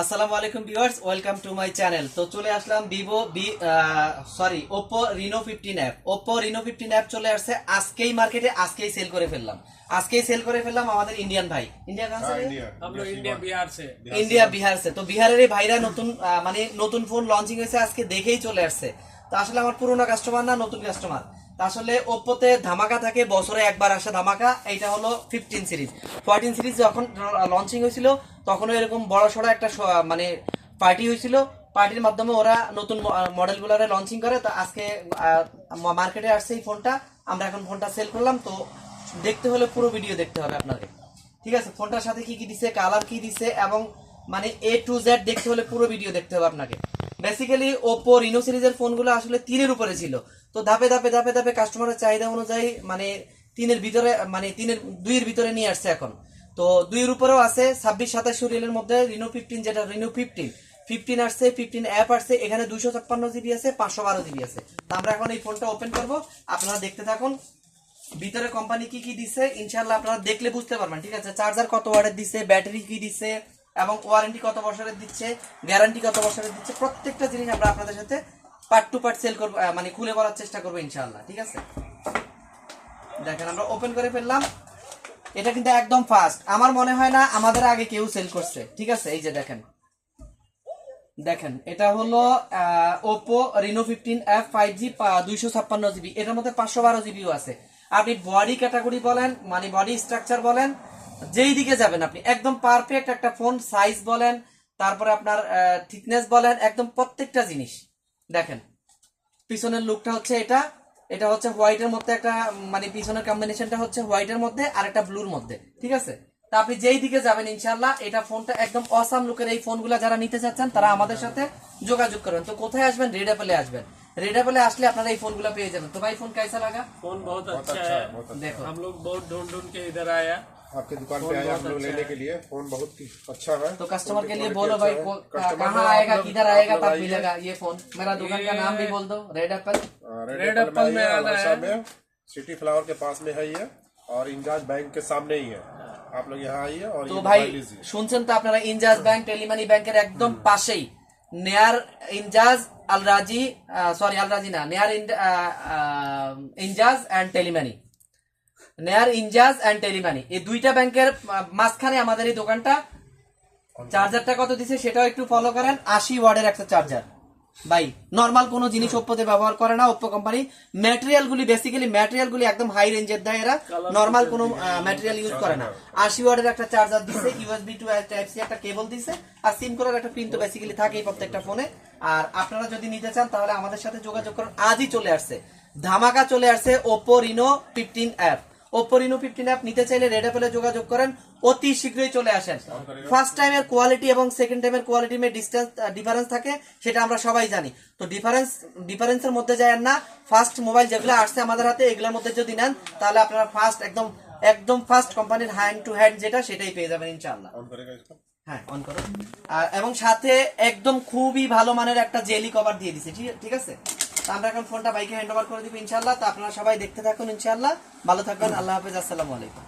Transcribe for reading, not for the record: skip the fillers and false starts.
আসসালামু আলাইকুম viewers, welcome to my channel. তো চলে আসলাম Oppo Reno 15 app. Oppo Reno 15 app চলে আসছে আজকেই মার্কেটে, আজকেই সেল করে ফেললাম আমাদের ইন্ডিয়ান ভাই। ইন্ডিয়া कहां से? हम लोग इंडिया बिहार से। ইন্ডিয়া বিহার से। তো বিহারের এই ভাইরা নতুন ফোন লঞ্চিং হয়েছে, আজকে দেখেই চলে আসছে। তো আসলে আমার পুরোনো কাস্টমার না, নতুন কাস্টমার। আসলে ওপ্পোতে ধামাকা থাকে, বছরে একবার আসে ধামাকা। এইটা হলো 15 সিরিজ। 14 সিরিজ যখন লঞ্চিং হয়েছিল তখনও এরকম বড় সড়ো একটা পার্টি হয়েছিল। পার্টির মাধ্যমে ওরা নতুন মডেলগুলোরে লঞ্চিং করে। তো আজকে মার্কেটে আসছে এই ফোনটা। আমরা এখন ফোনটা সেল করলাম। তো দেখতে হলে পুরো ভিডিও দেখতে হবে আপনাকে, ঠিক আছে? ফোনটার সাথে কি কি দিছে, কালার কি দিছে, এবং A to Z দেখতে হলে পুরো ভিডিও দেখতে হবে আপনাকে। বেসিক্যালি ওপ্পো রিনো সিরিজের ফোনগুলো আসলে 3 এর উপরে ছিল। তো ধাপে ধাপে কাস্টমারের চাহিদা অনুযায়ী 3 এর ভিতরে 2 এর ভিতরে নিয়ে আসছে এখন। তো 2 এর উপরেও আছে 26-27 সিরিয়ালের মধ্যে রিনো 15, যেটা রিনো 15 আসছে, 15 অ্যাপ আসছে। এখানে 256 জিবি আছে, 512 জিবি আছে। তো আমরা এখন এই ফোনটা ওপেন করব, আপনারা দেখতে থাকুন। ভিতরে কোম্পানি কি কি দিছে ইনশাআল্লাহ আপনারা দেখলে বুঝতে পারবেন, ঠিক আছে? চার্জার কত ওয়াটের দিছে, ব্যাটারি কি দিছে, এবং ওয়ারেন্টি কত বছরের দিচ্ছে, গ্যারান্টি কত বছরের দিচ্ছে, প্রত্যেকটা জিনিস আমরা আপনাদের সাথে পার্ট টু পার্ট সেল করব, খুলে বলার চেষ্টা করবো ইনশাআল্লাহ, ঠিক আছে? দেখেন আমরা ওপেন করে ফেললাম। এটা কিন্তু একদম ফাস্ট, আমার মনে হয় না আমাদের আগে কেউ সেল করছে, ঠিক আছে? এই যে দেখেন এটা হলো Oppo Reno 15 F 5G 256 GB. এটার মধ্যে 512 জিবিও আছে। আপনি বডি ক্যাটাগরি বলেন, বডি স্ট্রাকচার বলেন, যেই দিকে যাবেন আপনি একদম পারফেক্ট একটা ফোন। সাইজ বলেন, তারপরে আপনার থিকনেস বলেন, একদম প্রত্যেকটা জিনিস দেখেন। পিছনের লুকটা হচ্ছে এটা হচ্ছে হোয়াইটের মধ্যে একটা, পিছনের কম্বিনেশনটা হচ্ছে হোয়াইটের মধ্যে আর একটা ব্লুর মধ্যে, ঠিক আছে? তা আপনি যেই দিকে যাবেন ইনশাআল্লাহ এটা ফোনটা একদম অসাম লুকের। এই ফোনগুলো যারা নিতে চাচ্ছেন তারা আমাদের সাথে যোগাযোগ করবেন। তো কোথায় আসবেন? রেড অ্যাপলে আসবেন। রেड एप्पल আসলে আপনারা এই ফোনগুলো পেয়ে যাবেন। তো ভাই ফোন कैसा लगा? फोन बहुत अच्छा है। देखो हम लोग बहुत ढूंढ के इधर आया, आपके दुकान पे आया हम लोग लेने के लिए। फोन बहुत अच्छा है। तो कस्टमर के लिए बोलो भाई, कहाँ आएगा, किधर आएगा, तब मिलेगा ये फोन? मेरा दुकान का नाम भी बोल दो, रेड एप्पल। रेड एप्पल में आना है। सिटी फ्लावर के पास में है ये, और इंजाज बैंक के सामने ही है। आप लोग यहाँ आइए और তো ভাই শুনছেন তো আপনারা, ইনজাজ ব্যাংক, টেলিমানি ব্যাংকের একদম পাশেই নেয়ার ইনজাজ আলরাজি, সরি আলরাজি না, নেয়ার ইনজাজ এন্ড টেলিমানি, নেয়ার ইনজাজ এন্ড টেলিমানি, এই দুইটা ব্যাংকের মাঝখানে আমাদের এই দোকানটা। চার্জারটা কত দিছে সেটাও একটু ফলো করেন। 80 ওয়াটের একটা চার্জার ভাই। নরমাল কোনো জিনিস ওপ্পোতে ব্যবহার করে না ওপ্পো কোম্পানি। ম্যাটেরিয়াল গুলি একদম হাই রেঞ্জের দেয় এরা, নরমাল কোনো ম্যাটেরিয়াল ইউজ করে না। 80 ওয়াটের একটা চার্জার দিছে, USB টু টাইপ সি একটা কেবল দিছে, আর সিম করার একটা পিন তো বেসিক্যালি থাকেই প্রত্যেকটা ফোনে। আর আপনারা যদি নিতে চান তাহলে আমাদের সাথে যোগাযোগ করুন। আজই চলে আসছে, ধামাকা চলে আসছে Oppo Reno 15 app. Oppo Reno 15 app নিতে চাইলে রেড অ্যাপলে যোগাযোগ করেন, অতি শীঘ্রই চলে আসেন। ফার্স্ট টাইমের কোয়ালিটি এবং সেকেন্ড টাইমের কোয়ালিটি মে ডিফারেন্স থাকে, সেটা আমরা সবাই জানি। তো ডিফারেন্সের মধ্যে যায় না। ফার্স্ট মোবাইল যেগুলো আসছে আমাদের হাতে, এগুলোর মধ্যে যদি নেন তাহলে আপনারা ফার্স্ট একদম ফার্স্ট কোম্পানির হ্যান্ড টু হ্যান্ড যেটা, সেটাই পেয়ে যাবেন ইনশাআল্লাহ। হ্যাঁ, অন করো। এবং সাথে একদম খুবই ভালো মানের একটা জেলি কভার দিয়ে দিছে, ঠিক আছে? আমরা এখন ফোনটা বাইকে হ্যান্ড ওভার করে দিব ইনশাআল্লাহ। তো আপনারা সবাই দেখতে থাকুন ইনশাআল্লাহ। ভালো থাকবেন, আল্লাহ হাফেজ, আসসালামু আলাইকুম।